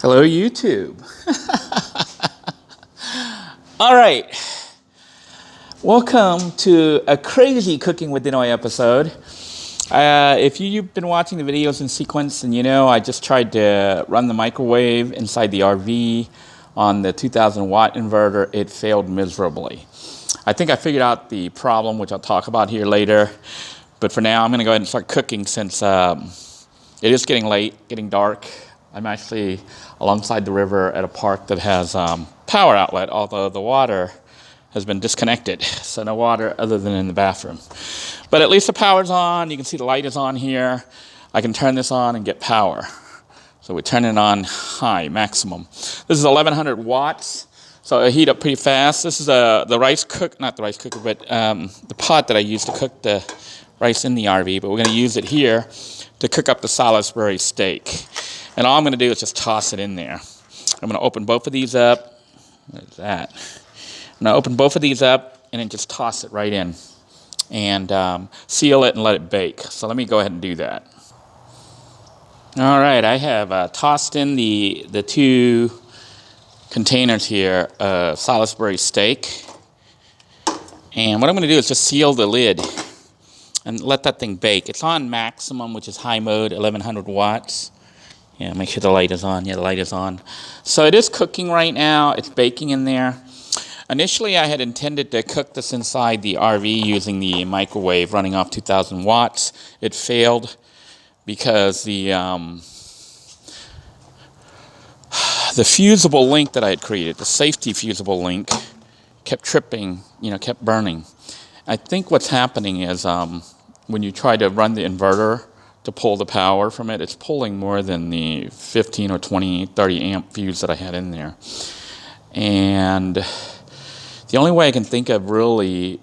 Hello, YouTube. All right. Welcome to a crazy Cooking with Dinoy episode. If you've been watching the videos in sequence, and you know, I just tried to run the microwave inside the RV on the 2,000 watt inverter. It failed miserably. I think I figured out the problem, which I'll talk about here later. But for now, I'm going to go ahead and start cooking since it is getting late, getting dark. I'm actually alongside the river at a park that has power outlet, although the water has been disconnected. So no water other than in the bathroom. But at least the power's on. You can see the light is on here. I can turn this on and get power. So we turn it on high, maximum. This is 1,100 watts, so it'll heat up pretty fast. This is the rice cook, not the rice cooker, but the pot that I use to cook the rice in the RV. But we're going to use it here to cook up the Salisbury steak. And all I'm going to do is just toss it in there. I'm going to open both of these up. What is that? I'm going to open both of these up and then just toss it right in. And seal it and let it bake. So let me go ahead and do that. All right, I have tossed in the two containers here of Salisbury steak. And what I'm going to do is just seal the lid and let that thing bake. It's on maximum, which is high mode, 1,100 watts. Yeah, make sure the light is on. Yeah, the light is on. So it is cooking right now. It's baking in there. Initially, I had intended to cook this inside the RV using the microwave running off 2,000 watts. It failed because the fusible link that I had created, the safety fusible link, kept tripping, kept burning. I think what's happening is when you try to run the inverter to pull the power from it, it's pulling more than the 15 or 20, 30 amp fuse that I had in there. And the only way I can think of really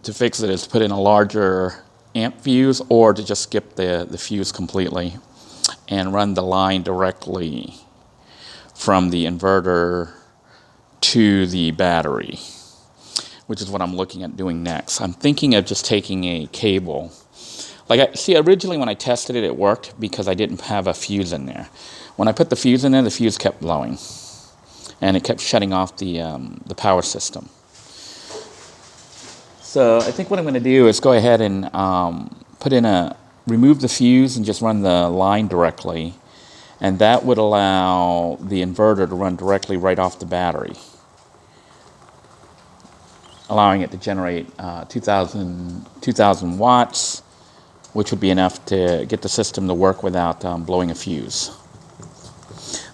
to fix it is to put in a larger amp fuse or to just skip the fuse completely and run the line directly from the inverter to the battery, which is what I'm looking at doing next. I'm thinking of just taking a cable. Originally when I tested it, it worked because I didn't have a fuse in there. When I put the fuse in there, the fuse kept blowing. And it kept shutting off the power system. So I think what I'm going to do is go ahead and remove the fuse and just run the line directly. And that would allow the inverter to run directly right off the battery, allowing it to generate 2,000 watts, which would be enough to get the system to work without blowing a fuse.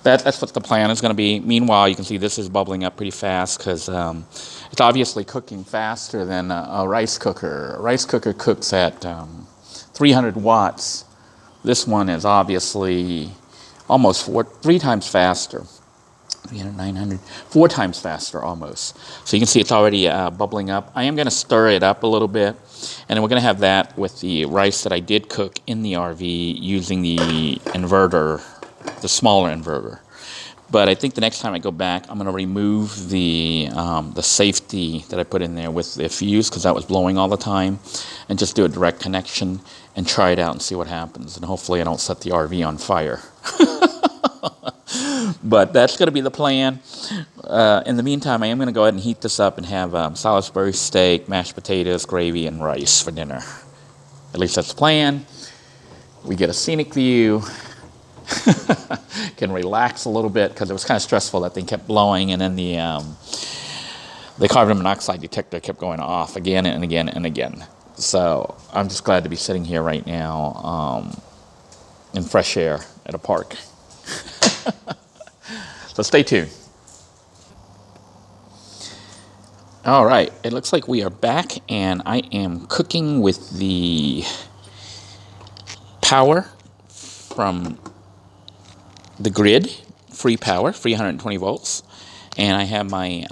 That's what the plan is going to be. Meanwhile, you can see this is bubbling up pretty fast because it's obviously cooking faster than a rice cooker. A rice cooker cooks at 300 watts. This one is obviously almost 3 times faster. 300, 900, 4 times faster almost. So you can see it's already bubbling up. I am going to stir it up a little bit. And then we're going to have that with the rice that I did cook in the RV using the inverter, the smaller inverter. But I think the next time I go back, I'm going to remove the safety that I put in there with the fuse because that was blowing all the time, and just do a direct connection and try it out and see what happens. And hopefully I don't set the RV on fire. But that's going to be the plan. In the meantime, I am going to go ahead and heat this up and have Salisbury steak, mashed potatoes, gravy, and rice for dinner. At least that's the plan. We get a scenic view. Can relax a little bit because it was kind of stressful. That thing kept blowing, and then the carbon monoxide detector kept going off again and again and again. So I'm just glad to be sitting here right now in fresh air at a park. So stay tuned. All right, it looks like we are back, and I am cooking with the power from the grid, free power, 320 volts. And I have my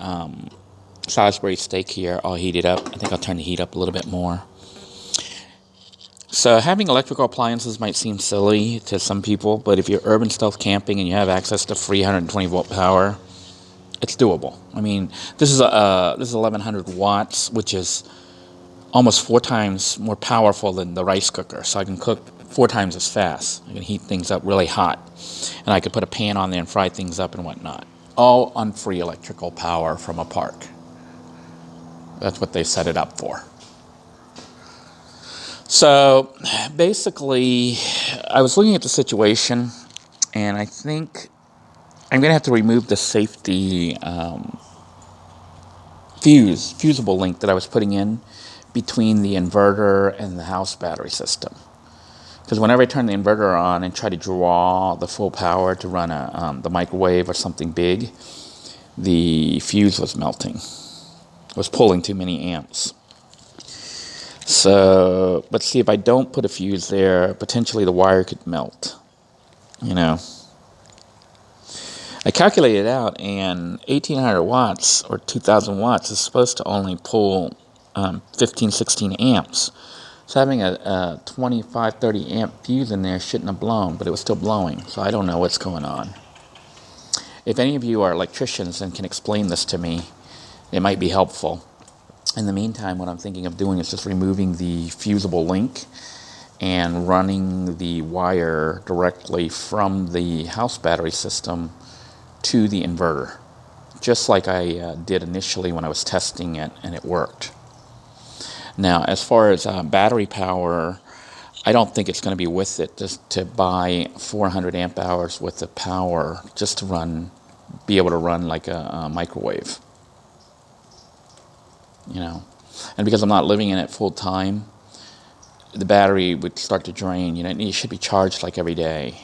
Salisbury steak here all heated up. I think I'll turn the heat up a little bit more. So having electrical appliances might seem silly to some people, but if you're urban stealth camping and you have access to 320 volt power, it's doable. I mean, this is 1,100 watts, which is almost 4 times more powerful than the rice cooker. So I can cook 4 times as fast. I can heat things up really hot. And I could put a pan on there and fry things up and whatnot. All on free electrical power from a park. That's what they set it up for. So basically, I was looking at the situation, and I think I'm going to have to remove the safety fusible link that I was putting in between the inverter and the house battery system. Because whenever I turn the inverter on and try to draw the full power to run the microwave or something big, the fuse was melting. It was pulling too many amps. So, but see, if I don't put a fuse there, potentially the wire could melt. You know. I calculated it out, and 1800 watts or 2000 watts is supposed to only pull 15, 16 amps. So having a 25, 30 amp fuse in there shouldn't have blown, but it was still blowing. So I don't know what's going on. If any of you are electricians and can explain this to me, it might be helpful. In the meantime, what I'm thinking of doing is just removing the fusible link and running the wire directly from the house battery system to the inverter, just like I did initially when I was testing it, and it worked. Now, as far as battery power, I don't think it's going to be worth it just to buy 400 amp hours worth of power just to be able to run like a microwave. You know, and because I'm not living in it full time, the battery would start to drain. You know, it should be charged like every day.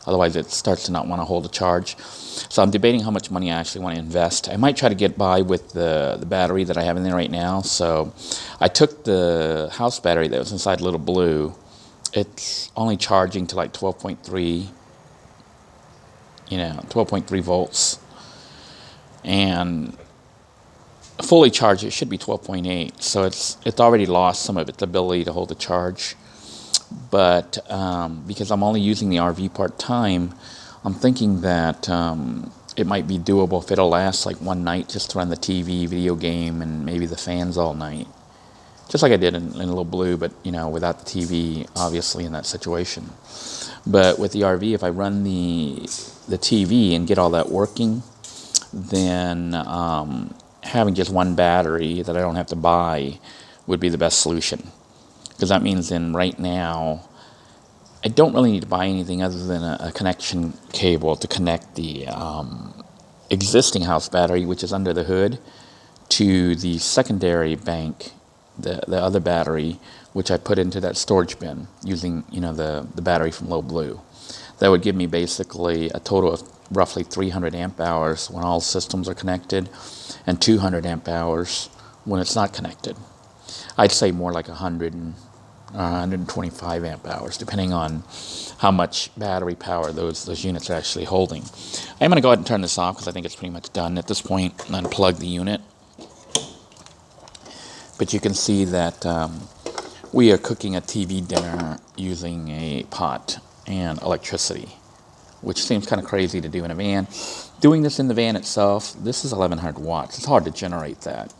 Otherwise, it starts to not want to hold a charge. So I'm debating how much money I actually want to invest. I might try to get by with the battery that I have in there right now. So I took the house battery that was inside Little Blue. It's only charging to like 12.3, 12.3 volts. And fully charged, it should be 12.8. So it's already lost some of its ability to hold a charge. But because I'm only using the RV part-time, I'm thinking that it might be doable if it'll last like one night just to run the TV, video game, and maybe the fans all night. Just like I did in Little Blue, but, without the TV, obviously, in that situation. But with the RV, if I run the TV and get all that working, then having just one battery that I don't have to buy would be the best solution. Because that means then right now, I don't really need to buy anything other than a connection cable to connect the existing house battery, which is under the hood, to the secondary bank, the other battery, which I put into that storage bin using, the battery from Low Blue. That would give me basically a total of roughly 300 amp hours when all systems are connected, and 200 amp hours when it's not connected. I'd say more like 125 amp hours, depending on how much battery power those units are actually holding. I'm going to go ahead and turn this off because I think it's pretty much done at this point, and unplug the unit. But you can see that we are cooking a TV dinner using a pot and electricity, which seems kind of crazy to do in a van. Doing this in the van itself, this is 1100 watts. It's hard to generate that.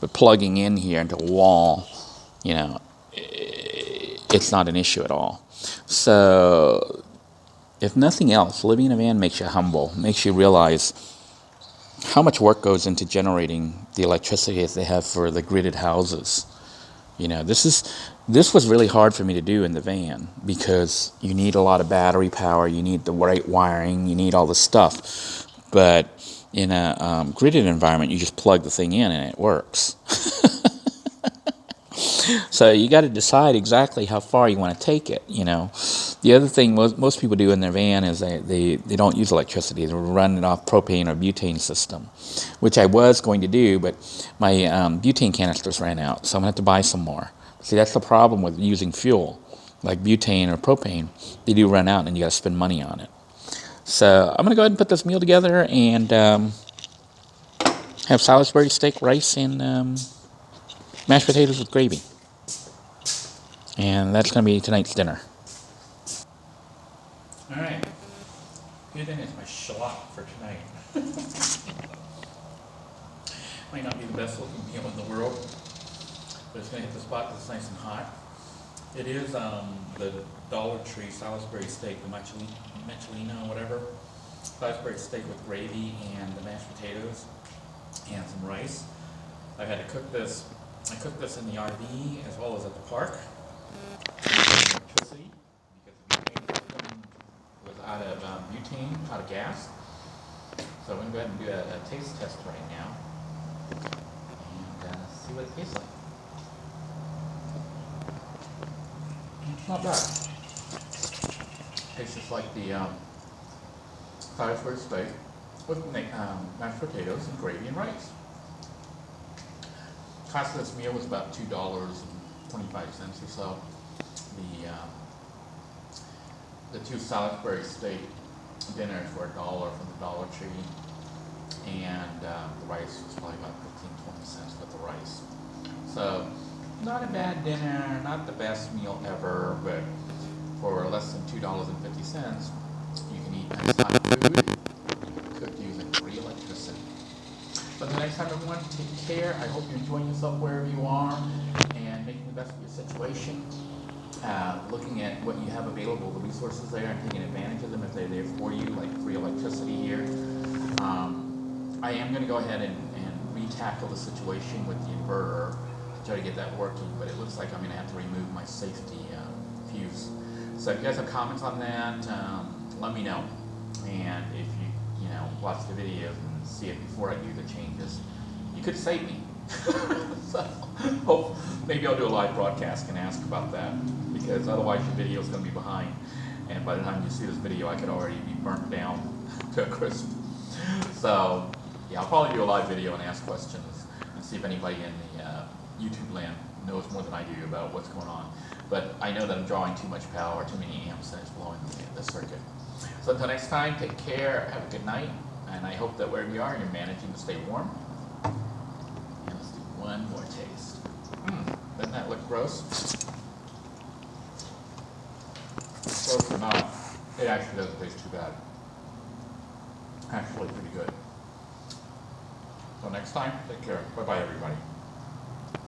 But plugging in here into a wall, it's not an issue at all. So, if nothing else, living in a van makes you humble, makes you realize how much work goes into generating the electricity that they have for the gridded houses. This was really hard for me to do in the van because you need a lot of battery power, you need the right wiring, you need all this stuff. But in a gridded environment, you just plug the thing in and it works. So you got to decide exactly how far you want to take it. The other thing most people do in their van is they don't use electricity. They run it off propane or butane system, which I was going to do, but my butane canisters ran out, so I'm going to have to buy some more. See, that's the problem with using fuel, like butane or propane. They do run out, and you got to spend money on it. So I'm going to go ahead and put this meal together and have Salisbury steak, rice, and mashed potatoes with gravy. And that's going to be tonight's dinner. All right. Here then is my schlock for tonight. Might not be the best looking meal in the world, but it's going to hit the spot because it's nice and hot. It is the Dollar Tree Salisbury steak, the Michelina, whatever. Salisbury steak with gravy and the mashed potatoes and some rice. I had to cook this. I cooked this in the RV as well as at the park. Electricity because the butane system was out of butane, out of gas. So I'm going to go ahead and do a taste test right now and see what it tastes like. It's not bad. Tastes just like the Salisbury steak with mashed potatoes and gravy and rice. Cost of this meal was about $2.25 or so. The two Salisbury steak dinners were $1 from the Dollar Tree, and the rice was probably about 15-20 cents with the rice. So not a bad dinner, not the best meal ever, but for less than $2.50, you can eat nice hot food cooked using free electricity. So until next time, everyone, take care. I hope you're enjoying yourself wherever you are and making the best of your situation. Looking at what you have available, the resources there, and taking advantage of them if they're there for you, like free electricity here. I am going to go ahead and re-tackle the situation with the inverter to try to get that working, but it looks like I'm going to have to remove my safety fuse. So if you guys have comments on that, let me know. And if you watch the video and see it before I do the changes, you could save me. So maybe I'll do a live broadcast and ask about that, because otherwise your video is going to be behind, and by the time you see this video I could already be burnt down to a crisp. So yeah, I'll probably do a live video and ask questions and see if anybody in the YouTube land knows more than I do about what's going on. But I know that I'm drawing too much power, too many amps, and it's blowing the circuit. So until next time, take care, have a good night, and I hope that wherever you are, you're managing to stay warm. And let's do one more taste. Doesn't that look gross? Gross or not, it actually doesn't taste too bad. Actually pretty good. So next time, take care. Bye-bye, everybody.